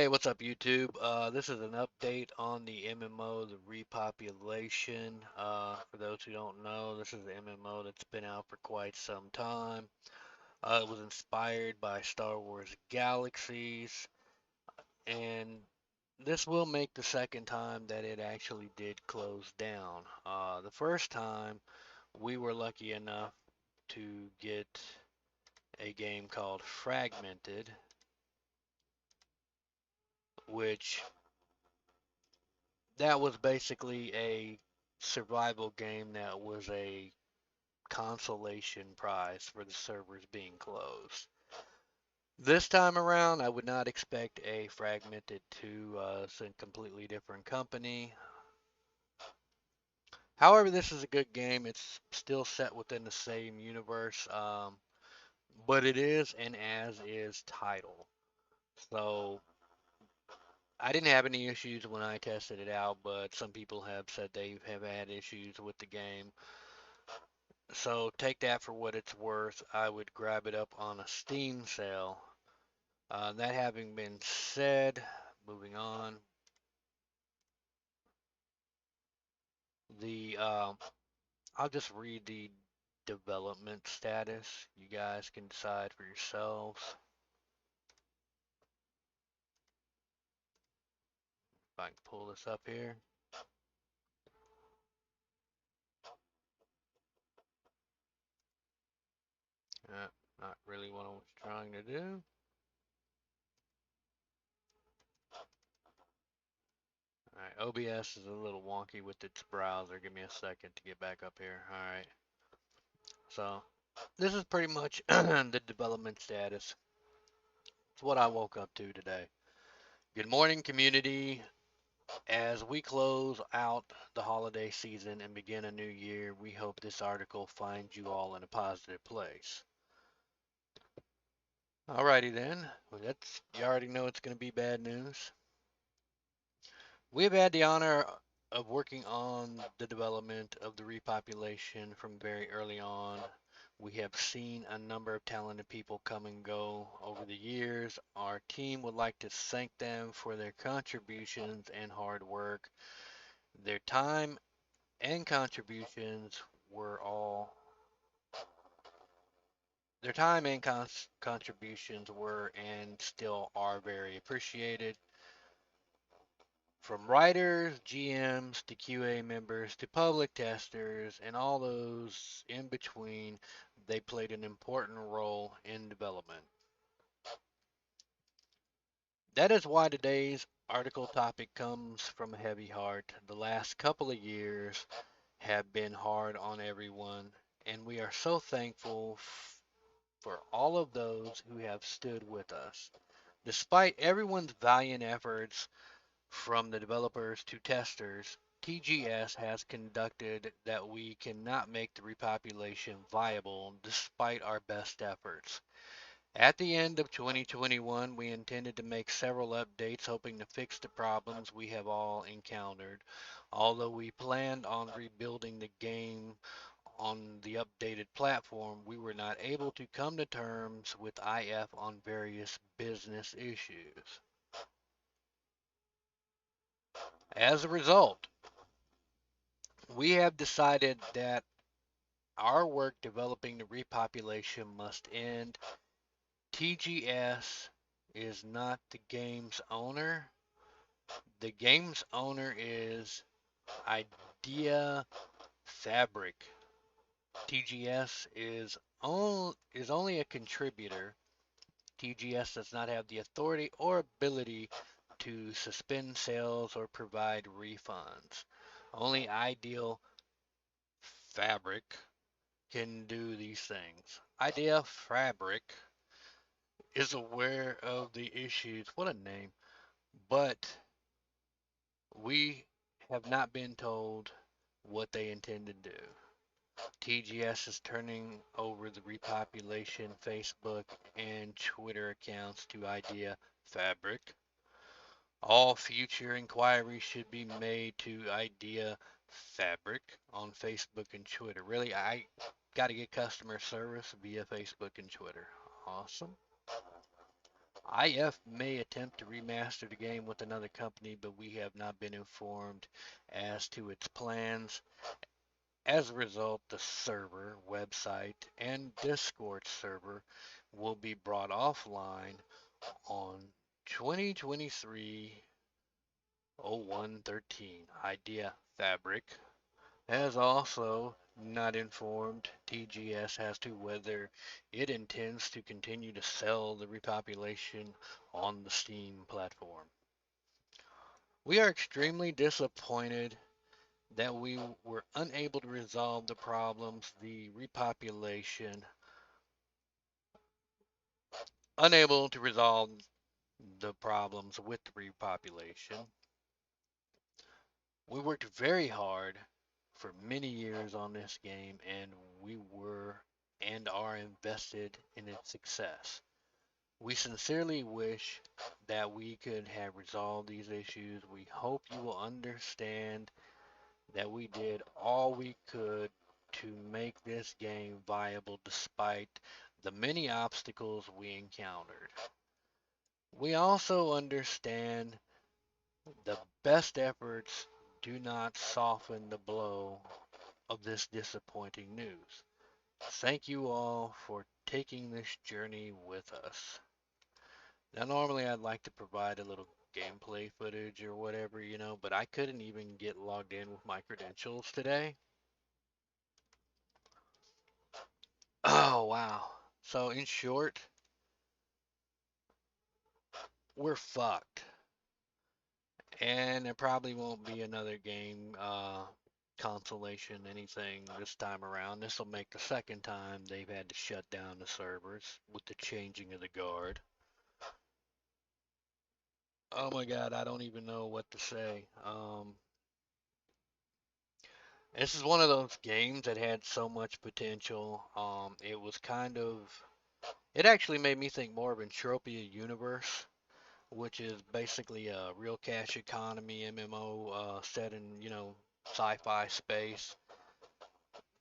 Hey, what's up, YouTube? This is an update on the MMO, the Repopulation. For those who don't know, this is the MMO that's been out for quite some time. It was inspired by Star Wars Galaxies, and this will make the second time that it actually did close down. The first time, we were lucky enough to get a game called Fragmented, which that was basically a survival game that was a consolation prize for the servers being closed. This time around, I would not expect a Fragmented 2. It's a completely different company. However, this is a good game. It's still set within the same universe, but it is an as is title. So I didn't have any issues when I tested it out, but some people have said they have had issues with the game. So take that for what it's worth. I would grab it up on a Steam sale. That having been said, moving on, the I'll just read the development status. You guys can decide for yourselves. If I can pull this up here. Not really what I was trying to do. Alright, OBS is a little wonky with its browser. Give me a second to get back up here. Alright, so this is pretty much the development status. It's what I woke up to today. Good morning, community. As we close out the holiday season and begin a new year, we hope this article finds you all in a positive place. Alrighty then. Well, you already know it's going to be bad news. We have had the honor of working on the development of the repopulation from very early on. We have seen a number of talented people come and go over the years. Our team would like to thank them for their contributions and hard work. Their time and contributions were all their time and contributions were and still are very appreciated. From writers, GMs, to QA members, to public testers, and all those in between, they played an important role in development. That is why today's article topic comes from a heavy heart. The last couple of years have been hard on everyone, and we are so thankful for all of those who have stood with us. Despite everyone's valiant efforts, from the developers to testers, TGS has conducted that we cannot make the repopulation viable despite our best efforts. At the end of 2021, we intended to make several updates hoping to fix the problems we have all encountered. Although we planned on rebuilding the game on the updated platform, we were not able to come to terms with IF on various business issues. As a result, we have decided that our work developing the repopulation must end. TGS is not the game's owner. The game's owner is Idea Fabric. TGS is only a contributor. TGS does not have the authority or ability to suspend sales or provide refunds. Only Ideal Fabric can do these things. Idea Fabric is aware of the issues. What a name. But we have not been told what they intend to do. TGS is turning over the repopulation Facebook and Twitter accounts to Idea Fabric. All future inquiries should be made to Idea Fabric on Facebook and Twitter. Really, I got to get customer service via Facebook and Twitter. Awesome. IF may attempt to remaster the game with another company, but we have not been informed as to its plans. As a result, the server, website, and Discord server will be brought offline on 2023 0113. Idea Fabric has also not informed TGS as to whether it intends to continue to sell the Repopulation on the Steam platform. We are extremely disappointed that we were unable to resolve the problems, the repopulation, unable to resolve the problems with the repopulation. We worked very hard for many years on this game, and we were and are invested in its success. We sincerely wish that we could have resolved these issues. We hope you will understand that we did all we could to make this game viable despite the many obstacles we encountered. We also understand the best efforts do not soften the blow of this disappointing news. Thank you all for taking this journey with us. Now, normally I'd like to provide a little gameplay footage or whatever, but I couldn't even get logged in with my credentials today. Oh, wow. So, in short, we're fucked. And there probably won't be another game consolation anything this time around. This will make the second time they've had to shut down the servers with the changing of the guard. Oh my god, I don't even know what to say. This is one of those games that had so much potential. It was kind of, it actually made me think more of Entropia Universe, which is basically a real cash economy MMO set in, sci-fi space.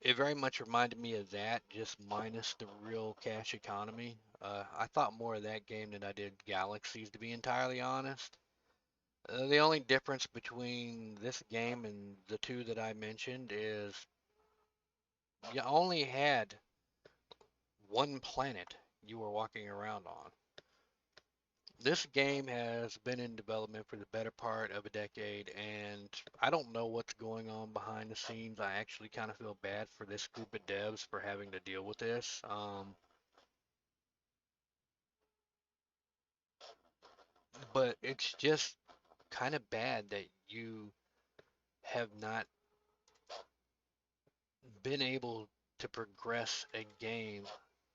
It very much reminded me of that, just minus the real cash economy. I thought more of that game than I did Galaxies, to be entirely honest. The only difference between this game and the two that I mentioned is you only had one planet you were walking around on. This game has been in development for the better part of a decade, and I don't know what's going on behind the scenes. I actually kind of feel bad for this group of devs for having to deal with this. But it's just kind of bad that you have not been able to progress a game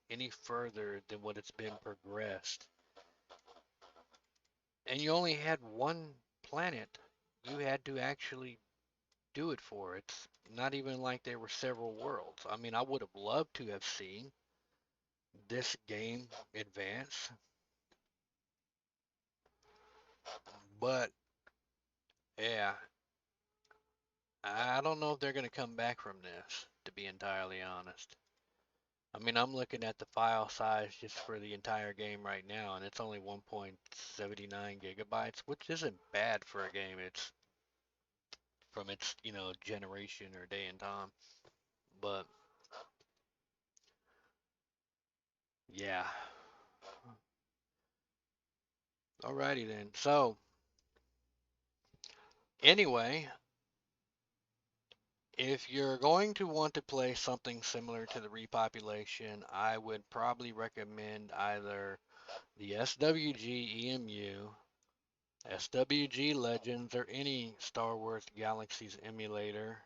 any further than what it's been progressed. And you only had one planet you had to actually do it for. It's not even like there were several worlds. I mean, I would have loved to have seen this game advance, but yeah, I don't know if they're going to come back from this, to be entirely honest. I mean, I'm looking at the file size just for the entire game right now, and it's only 1.79 gigabytes, which isn't bad for a game. It's from its, generation or day and time. But yeah. Alrighty then. So, anyway, if you're going to want to play something similar to the Repopulation, I would probably recommend either the SWG EMU, SWG Legends, or any Star Wars Galaxies emulator.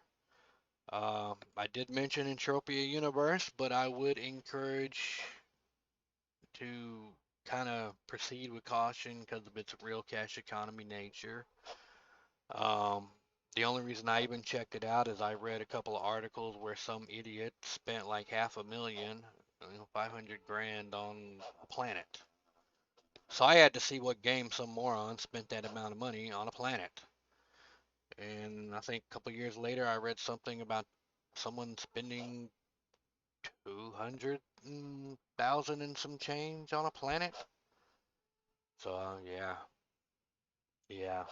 I did mention Entropia Universe, but I would encourage to kind of proceed with caution because of its real cash economy nature. Um, the only reason I even checked it out is I read a couple of articles where some idiot spent like half a million, 500 grand on a planet. So I had to see what game some moron spent that amount of money on a planet. And I think a couple of years later, I read something about someone spending 200,000 and some change on a planet. So yeah, yeah,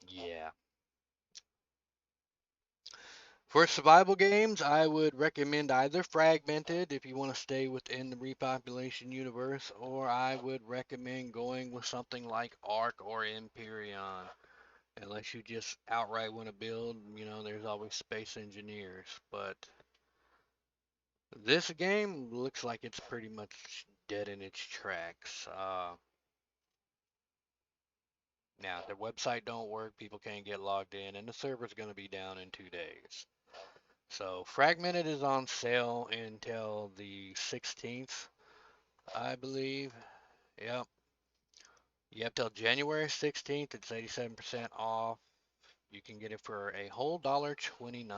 yeah. For survival games, I would recommend either Fragmented if you want to stay within the Repopulation universe, or I would recommend going with something like Ark or Empyrean. Unless you just outright want to build, there's always Space Engineers. But this game looks like it's pretty much dead in its tracks. Now, their website don't work, people can't get logged in, and the server's going to be down in 2 days. So Fragmented is on sale until the 16th, I believe. Yep. You have till January 16th. It's 87% off. You can get it for a whole $1.29.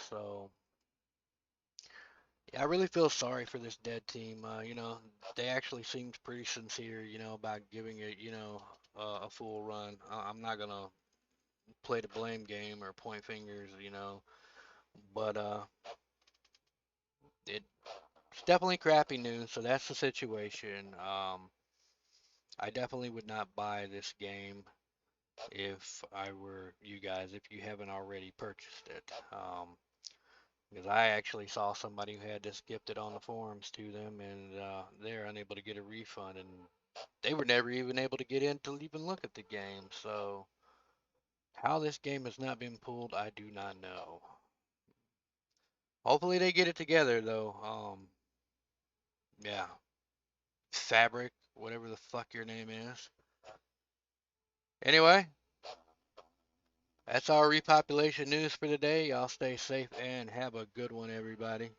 So yeah, I really feel sorry for this dead team. They actually seemed pretty sincere, about giving it, a full run. I'm not gonna play the blame game or point fingers, but it's definitely crappy news. So that's the situation. I definitely would not buy this game if I were you guys, if you haven't already purchased it. Because I actually saw somebody who had this gifted on the forums to them, and they're unable to get a refund, and they were never even able to get in to even look at the game. So how this game has not been pulled, I do not know. Hopefully they get it together though. Yeah, Fabric, whatever the fuck your name is. Anyway, that's our repopulation news for today. Y'all stay safe and have a good one, everybody.